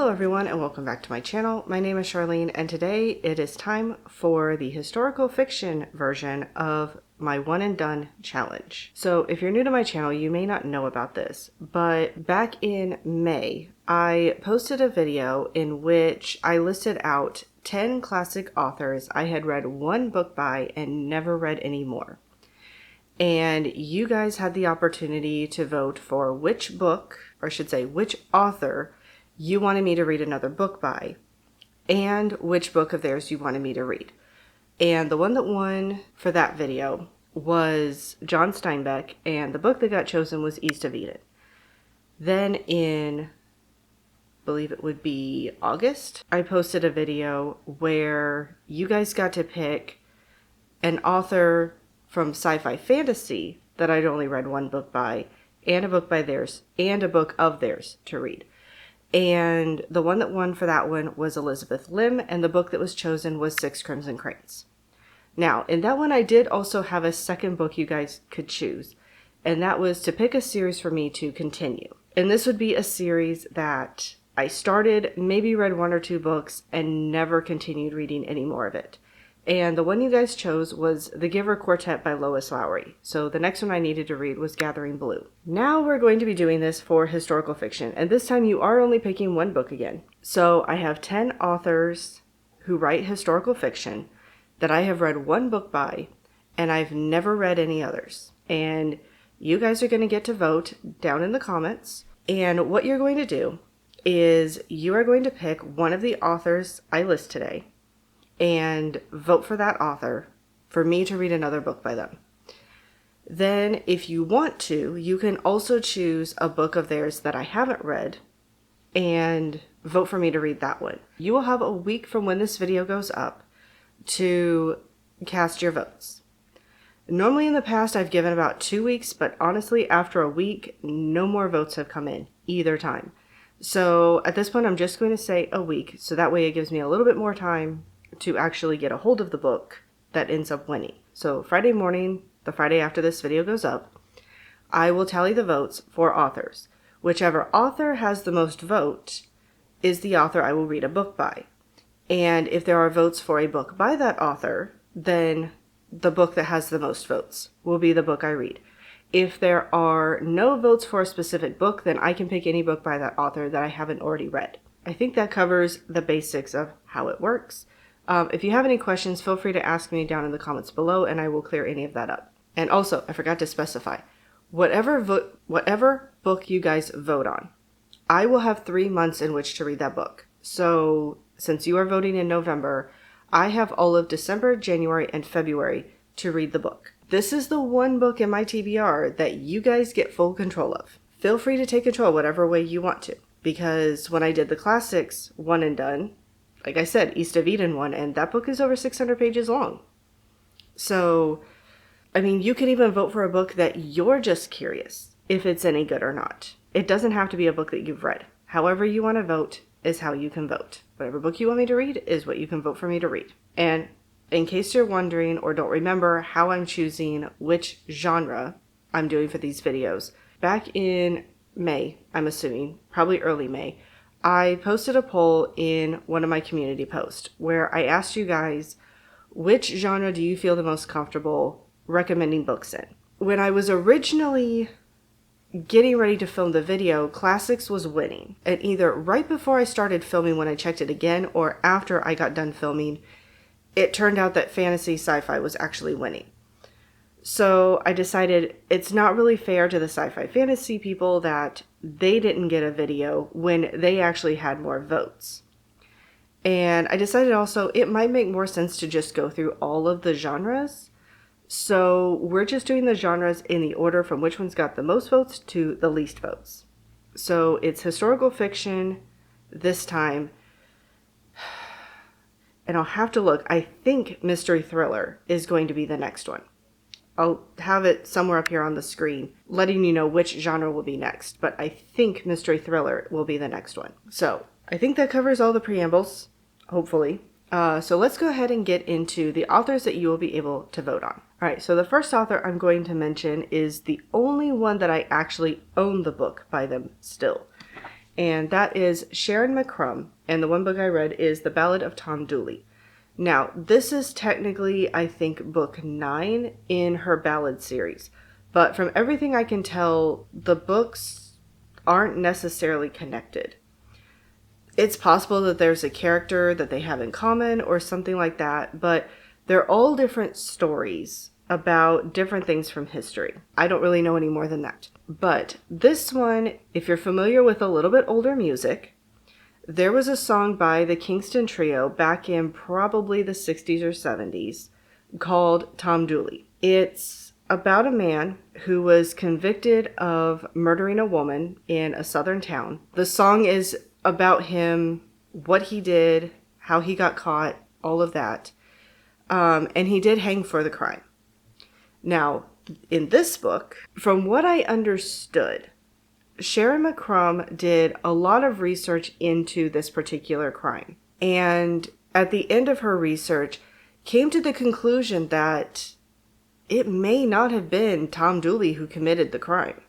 Hello everyone and welcome back to my channel. My name is Sharyn and today it is time for the historical fiction version of my one and done challenge. So if you're new to my channel, you may not know about this, but back in May, I posted a video in which I listed out 10 classic authors I had read one book by and never read any more. And you guys had the opportunity to vote for which book, or I should say which author, you wanted me to read another book by, and which book of theirs you wanted me to read. And the one that won for that video was John Steinbeck, and the book that got chosen was East of Eden. Then in, I believe it would be August, I posted a video where you guys got to pick an author from sci-fi fantasy that I'd only read one book by, and a book by theirs, and a book of theirs to read. And the one that won for that one was Elizabeth Lim, and the book that was chosen was Six Crimson Cranes. Now, in that one, I did also have a second book you guys could choose, and that was to pick a series for me to continue. And this would be a series that I started, maybe read one or two books, and never continued reading any more of it. And the one you guys chose was The Giver Quartet by Lois Lowry. So the next one I needed to read was Gathering Blue. Now we're going to be doing this for historical fiction, and this time you are only picking one book again. So I have 10 authors who write historical fiction that I have read one book by, and I've never read any others. And you guys are going to get to vote down in the comments. And what you're going to do is you are going to pick one of the authors I list today and vote for that author for me to read another book by them. Then, if you want to, you can also choose a book of theirs that I haven't read and vote for me to read that one. You will have a week from when this video goes up to cast your votes. Normally in the past I've given about 2 weeks, but honestly after a week, no more votes have come in either time. So at this point I'm just going to say a week, so that way it gives me a little bit more time to actually get a hold of the book that ends up winning. So Friday morning, the Friday after this video goes up, I will tally the votes for authors. Whichever author has the most vote is the author I will read a book by. And if there are votes for a book by that author, then the book that has the most votes will be the book I read. If there are no votes for a specific book, then I can pick any book by that author that I haven't already read. I think that covers the basics of how it works. If you have any questions, feel free to ask me down in the comments below and I will clear any of that up. And also, I forgot to specify, whatever book you guys vote on, I will have 3 months in which to read that book. So since you are voting in November, I have all of December, January, and February to read the book. This is the one book in my TBR that you guys get full control of. Feel free to take control whatever way you want to, because when I did the classics one and done, like I said, East of Eden one, and that book is over 600 pages long. So, I mean, you can even vote for a book that you're just curious if it's any good or not. It doesn't have to be a book that you've read. However you want to vote is how you can vote. Whatever book you want me to read is what you can vote for me to read. And in case you're wondering or don't remember how I'm choosing which genre I'm doing for these videos, back in May, I'm assuming, probably early May, I posted a poll in one of my community posts where I asked you guys, which genre do you feel the most comfortable recommending books in? When I was originally getting ready to film the video, classics was winning. And either right before I started filming when I checked it again, or after I got done filming, it turned out that fantasy sci-fi was actually winning. So I decided it's not really fair to the sci-fi fantasy people that they didn't get a video when they actually had more votes. And I decided also it might make more sense to just go through all of the genres. So we're just doing the genres in the order from which one's got the most votes to the least votes. So it's historical fiction this time. And I'll have to look. I think mystery thriller is going to be the next one. I'll have it somewhere up here on the screen, letting you know which genre will be next. But I think mystery thriller will be the next one. So I think that covers all the preambles, hopefully. So let's go ahead and get into the authors that you will be able to vote on. All right, so the first author I'm going to mention is the only one that I actually own the book by them still. and that is Sharyn McCrumb, and the one book I read is The Ballad of Tom Dooley. Now, this is technically, I think, book 9 in her ballad series, but from everything I can tell, the books aren't necessarily connected. It's possible that there's a character that they have in common or something like that, but they're all different stories about different things from history. I don't really know any more than that. But this one, if you're familiar with a little bit older music, there was a song by the Kingston Trio back in probably the 60s or 70s called Tom Dooley. It's about a man who was convicted of murdering a woman in a southern town. The song is about him, what he did, how he got caught, all of that. And he did hang for the crime. Now, in this book, from what I understood, Sharyn McCrumb did a lot of research into this particular crime. And at the end of her research, came to the conclusion that it may not have been Tom Dooley who committed the crime.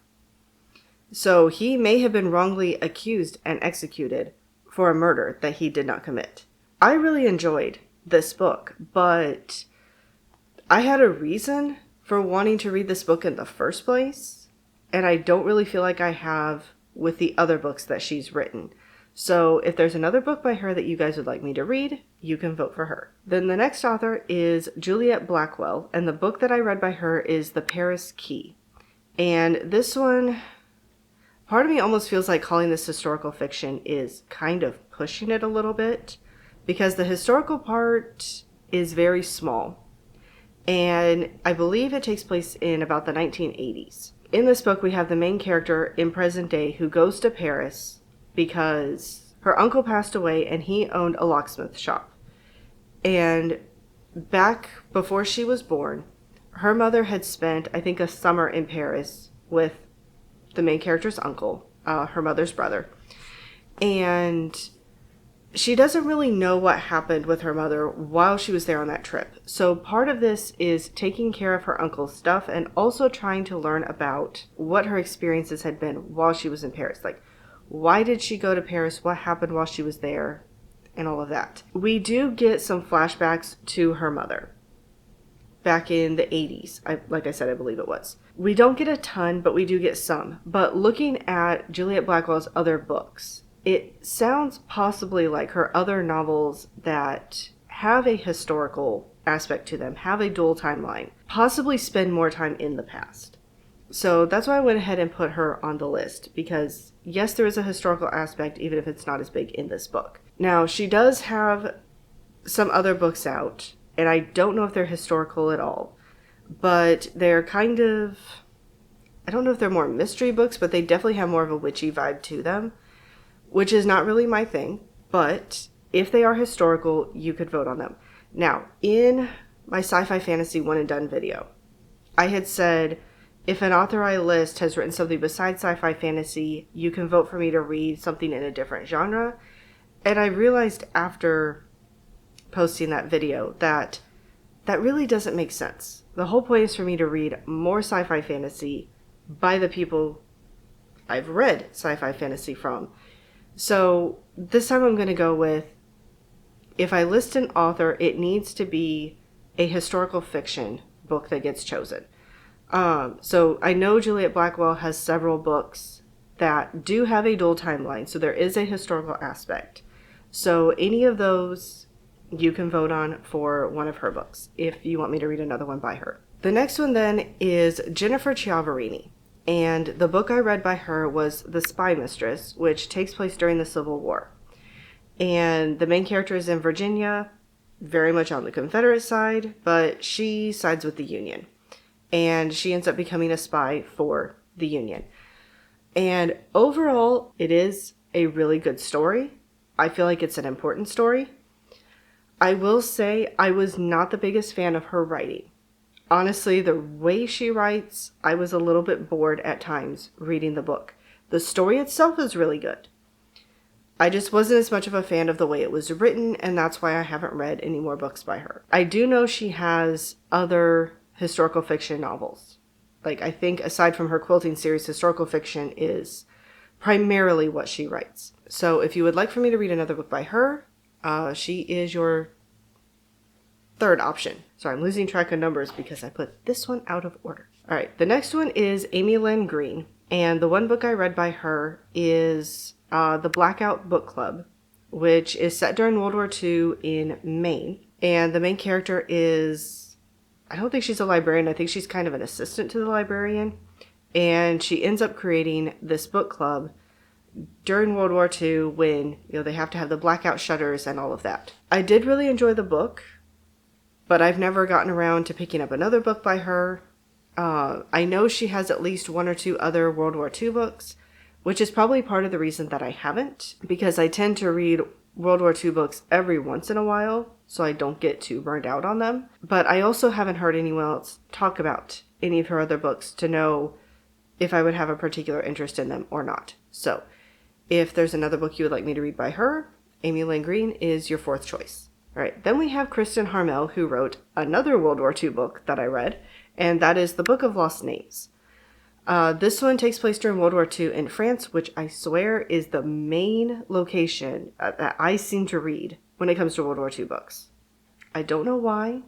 So he may have been wrongly accused and executed for a murder that he did not commit. I really enjoyed this book, but I had a reason for wanting to read this book in the first place, and I don't really feel like I have with the other books that she's written. So if there's another book by her that you guys would like me to read, you can vote for her. Then the next author is Juliet Blackwell, and the book that I read by her is The Paris Key. And this one, part of me almost feels like calling this historical fiction is kind of pushing it a little bit, because the historical part is very small. And I believe it takes place in about the 1980s. In this book, we have the main character in present day who goes to Paris because her uncle passed away and he owned a locksmith shop. And back before she was born, her mother had spent, I think, a summer in Paris with the main character's uncle, her mother's brother. And she doesn't really know what happened with her mother while she was there on that trip. So part of this is taking care of her uncle's stuff and also trying to learn about what her experiences had been while she was in Paris. Like, why did she go to Paris? What happened while she was there? And all of that. We do get some flashbacks to her mother back in the 80s. Like I said, I believe it was. We don't get a ton, but we do get some. But looking at Juliet Blackwell's other books, it sounds possibly like her other novels that have a historical aspect to them, have a dual timeline, possibly spend more time in the past. So that's why I went ahead and put her on the list, because yes, there is a historical aspect, even if it's not as big in this book. Now, she does have some other books out, and I don't know if they're historical at all, but they're kind of, I don't know if they're more mystery books, but they definitely have more of a witchy vibe to them, which is not really my thing, but if they are historical, you could vote on them. Now, in my sci-fi fantasy one and done video, I had said, if an author I list has written something besides sci-fi fantasy, you can vote for me to read something in a different genre. And I realized after posting that video that that really doesn't make sense. The whole point is for me to read more sci-fi fantasy by the people I've read sci-fi fantasy from. So this time I'm going to go with, if I list an author, it needs to be a historical fiction book that gets chosen. So I know Juliet Blackwell has several books that do have a dual timeline, so there is a historical aspect. So any of those you can vote on for one of her books if you want me to read another one by her. The next one then is Jennifer Chiaverini. And the book I read by her was The Spy Mistress, which takes place during the Civil War. And the main character is in Virginia, very much on the Confederate side, but she sides with the Union. And she ends up becoming a spy for the Union. And overall, it is a really good story. I feel like it's an important story. I will say I was not the biggest fan of her writing. Honestly, the way she writes, I was a little bit bored at times reading the book. The story itself is really good. I just wasn't as much of a fan of the way it was written, and that's why I haven't read any more books by her. I do know she has other historical fiction novels. Like, I think aside from her quilting series, historical fiction is primarily what she writes. So if you would like for me to read another book by her, she is your third option. Sorry, I'm losing track of numbers because I put this one out of order. All right, the next one is Lynn Green. And the one book I read by her is The Blackout Book Club, which is set during World War II in Maine. And the main character is, I don't think she's a librarian. I think she's kind of an assistant to the librarian. And she ends up creating this book club during World War II when, they have to have the blackout shutters and all of that. I did really enjoy the book, but I've never gotten around to picking up another book by her. I know she has at least one or two other World War II books, which is probably part of the reason that I haven't, because I tend to read World War II books every once in a while, so I don't get too burned out on them. But I also haven't heard anyone else talk about any of her other books to know if I would have a particular interest in them or not. So if there's another book you would like me to read by her, Lynn Green is your fourth choice. All right, then we have Kristin Harmel, who wrote another World War II book that I read, and that is The Book of Lost Names. This one takes place during World War II in France, which I swear is the main location that I seem to read when it comes to World War II books. I don't know why.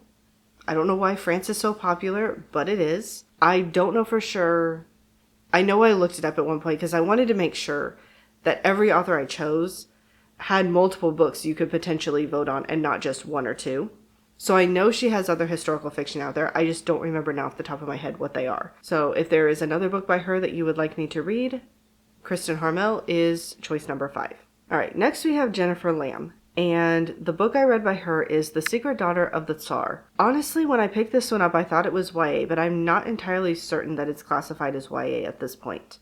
I don't know why France is so popular, but it is. I don't know for sure. I know I looked it up at one point because I wanted to make sure that every author I chose had multiple books you could potentially vote on and not just one or two. So I know she has other historical fiction out there. I just don't remember now off the top of my head what they are. So if there is another book by her that you would like me to read, Kristin Harmel is choice number 5. All right, next we have Jennifer Lamb. And the book I read by her is The Secret Daughter of the Tsar. Honestly, when I picked this one up, I thought it was YA, but I'm not entirely certain that it's classified as YA at this point.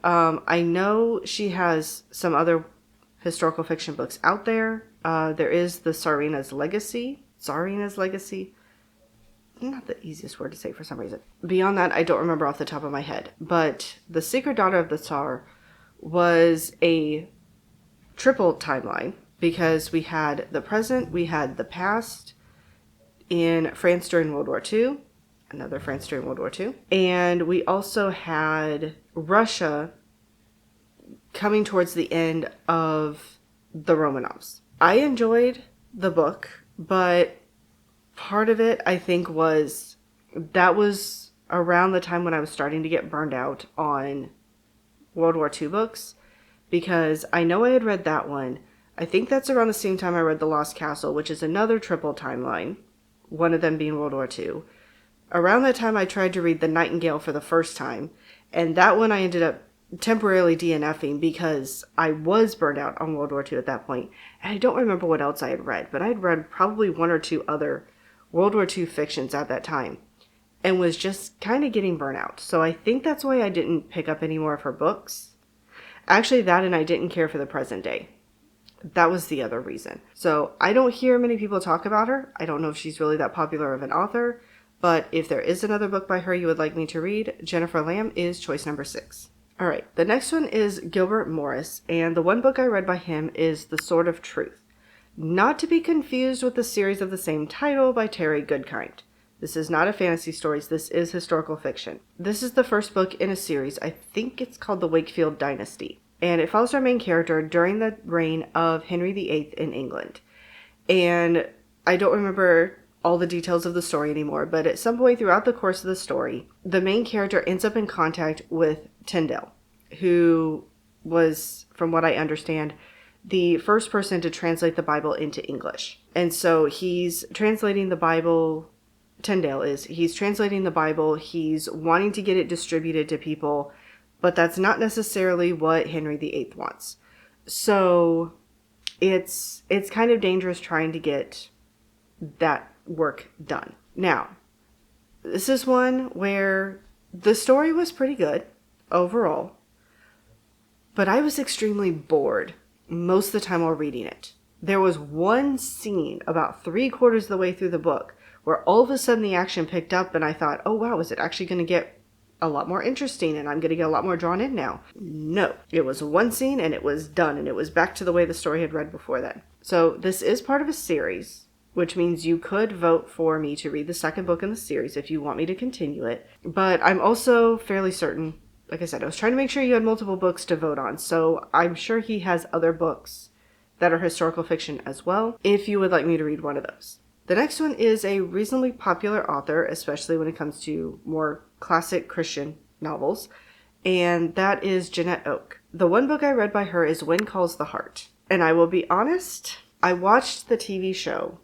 I know she has some other historical fiction books out there. There is the Tsarina's Legacy. Not the easiest word to say for some reason. Beyond that, I don't remember off the top of my head. But The Secret Daughter of the Tsar was a triple timeline, because we had the present, we had the past in France during World War II, another France during World War II, and we also had Russia coming towards the end of the Romanovs. I enjoyed the book, but part of it, I think, was that was around the time when I was starting to get burned out on World War II books, because I know I had read that one. I think that's around the same time I read The Lost Castle, which is another triple timeline, one of them being World War II. Around that time, I tried to read The Nightingale for the first time, and that one I ended up temporarily DNFing because I was burned out on World War II at that point, and I don't remember what else I had read, but I'd read probably one or two other World War II fictions at that time, and was just kind of getting burnt out. So I think that's why I didn't pick up any more of her books. Actually, that and I didn't care for the present day. That was the other reason. So I don't hear many people talk about her. I don't know if she's really that popular of an author, but if there is another book by her you would like me to read, Jennifer Lamb is choice number 6. All right, the next one is Gilbert Morris, and the one book I read by him is The Sword of Truth. Not to be confused with the series of the same title by Terry Goodkind. This is not a fantasy stories, this is historical fiction. This is the first book in a series. I think it's called The Wakefield Dynasty. And it follows our main character during the reign of Henry VIII in England. And I don't remember all the details of the story anymore, but at some point throughout the course of the story, the main character ends up in contact with Tyndale, who was, from what I understand, the first person to translate the Bible into English. And so he's translating the Bible, he's translating the Bible, he's wanting to get it distributed to people, but that's not necessarily what Henry VIII wants. So it's kind of dangerous trying to get that work done. Now, this is one where the story was pretty good overall, but I was extremely bored most of the time while reading it. There was one scene about 3/4 of the way through the book where all of a sudden the action picked up and I thought, oh wow, is it actually going to get a lot more interesting and I'm going to get a lot more drawn in now? No, it was one scene and it was done, and it was back to the way the story had read before then. So this is part of a series, which means you could vote for me to read the second book in the series if you want me to continue it. But I'm also fairly certain like I said, I was trying to make sure you had multiple books to vote on. So I'm sure he has other books that are historical fiction as well, if you would like me to read one of those. The next one is a reasonably popular author, especially when it comes to more classic Christian novels, and that is Jeanette Oke. The one book I read by her is Wind Calls the Heart. And I will be honest, I watched the TV show,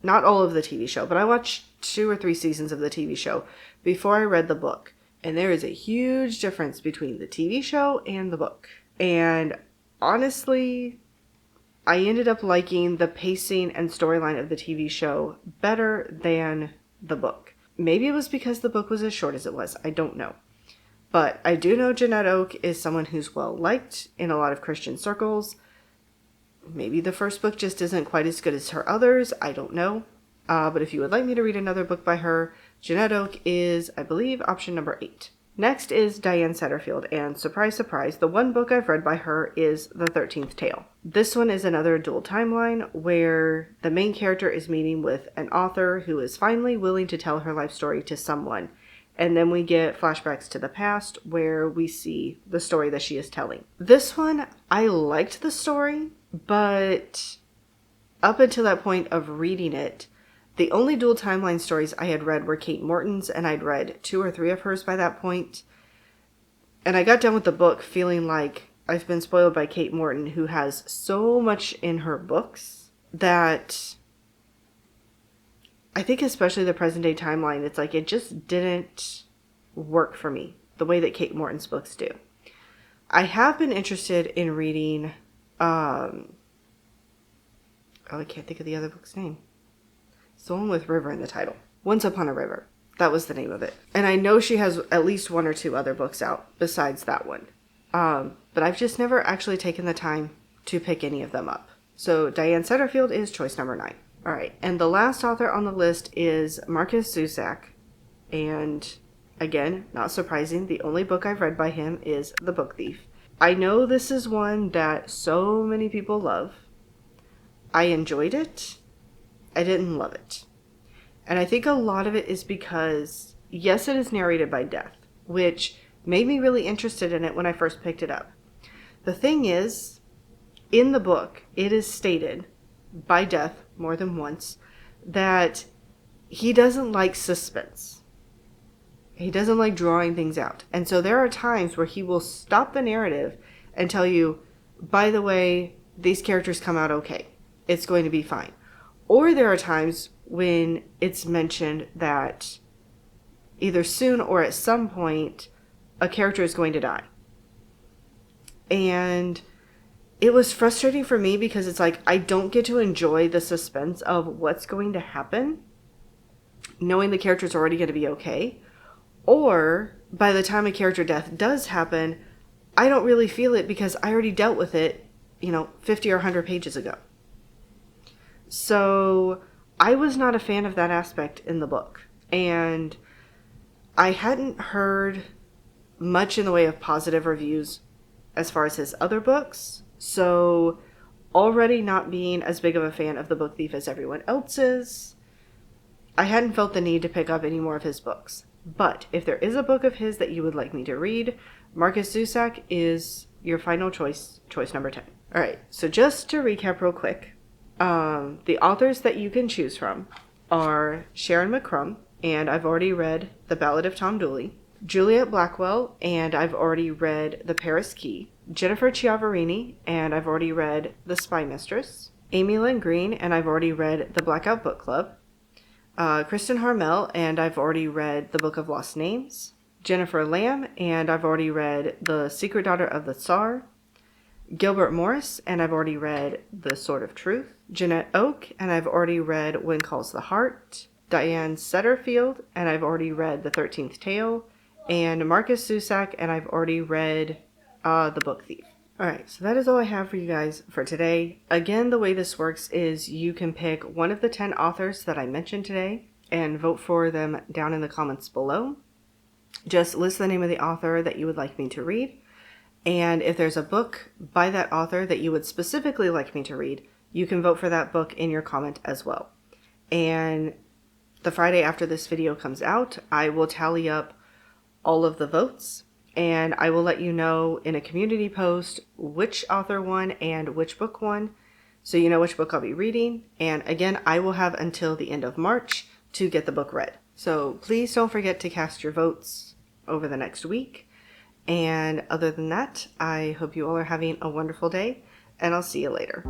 not all of the TV show, but I watched 2 or 3 seasons of the TV show before I read the book. And there is a huge difference between the TV show and the book. And honestly, I ended up liking the pacing and storyline of the TV show better than the book. Maybe it was because the book was as short as it was. I don't know. But I do know Jeanette Oke is someone who's well liked in a lot of Christian circles. Maybe the first book just isn't quite as good as her others. I don't know. But if you would like me to read another book by her, Jeanette Oke is, I believe, option number 8. Next is Diane Setterfield, and surprise, surprise, the one book I've read by her is The 13th Tale. This one is another dual timeline where the main character is meeting with an author who is finally willing to tell her life story to someone. And then we get flashbacks to the past where we see the story that she is telling. This one, I liked the story, but up until that point of reading it, the only dual timeline stories I had read were Kate Morton's, and I'd read 2 or 3 of hers by that point. And I got done with the book feeling like I've been spoiled by Kate Morton, who has so much in her books that I think especially the present day timeline, it's like it just didn't work for me the way that Kate Morton's books do. I have been interested in reading, I can't think of the other book's name. It's the one with River in the title. Once Upon a River. That was the name of it. And I know she has at least 1 or 2 other books out besides that one. But I've just never actually taken the time to pick any of them up. So Diane Setterfield is choice number 9. All right. And the last author on the list is Marcus Zusak. And again, not surprising, the only book I've read by him is The Book Thief. I know this is one that so many people love. I enjoyed it. I didn't love it. And I think a lot of it is because, yes, it is narrated by Death, which made me really interested in it when I first picked it up. The thing is, in the book, it is stated by Death more than once that he doesn't like suspense. He doesn't like drawing things out. And so there are times where he will stop the narrative and tell you, by the way, these characters come out okay. It's going to be fine. Or there are times when it's mentioned that either soon or at some point, a character is going to die. And it was frustrating for me because it's like, I don't get to enjoy the suspense of what's going to happen, knowing the character's already going to be okay. Or by the time a character death does happen, I don't really feel it because I already dealt with it, 50 or 100 pages ago. So I was not a fan of that aspect in the book. And I hadn't heard much in the way of positive reviews as far as his other books. So already not being as big of a fan of The Book Thief as everyone else is, I hadn't felt the need to pick up any more of his books. But if there is a book of his that you would like me to read, Marcus Zusak is your final choice, choice number 10. All right, so just to recap real quick, the authors that you can choose from are Sharyn McCrumb, and I've already read The Ballad of Tom Dooley. Juliet Blackwell, and I've already read The Paris Key. Jennifer Chiaverini, and I've already read The Spy Mistress. Lynn Green, and I've already read The Blackout Book Club. Kristen Harmel, and I've already read The Book of Lost Names. Jennifer Lamb, and I've already read The Secret Daughter of the Tsar. Gilbert Morris, and I've already read The Sword of Truth. Jeanette Oke, and I've already read Wind Calls the Heart. Diane Setterfield, and I've already read The 13th Tale. And Marcus Zusak, and I've already read The Book Thief. Alright, so that is all I have for you guys for today. Again, the way this works is you can pick one of the 10 authors that I mentioned today and vote for them down in the comments below. Just list the name of the author that you would like me to read. And if there's a book by that author that you would specifically like me to read, you can vote for that book in your comment as well. And the Friday after this video comes out, I will tally up all of the votes and I will let you know in a community post which author won and which book won, so you know which book I'll be reading. And again, I will have until the end of March to get the book read. So please don't forget to cast your votes over the next week. And other than that, I hope you all are having a wonderful day, and I'll see you later.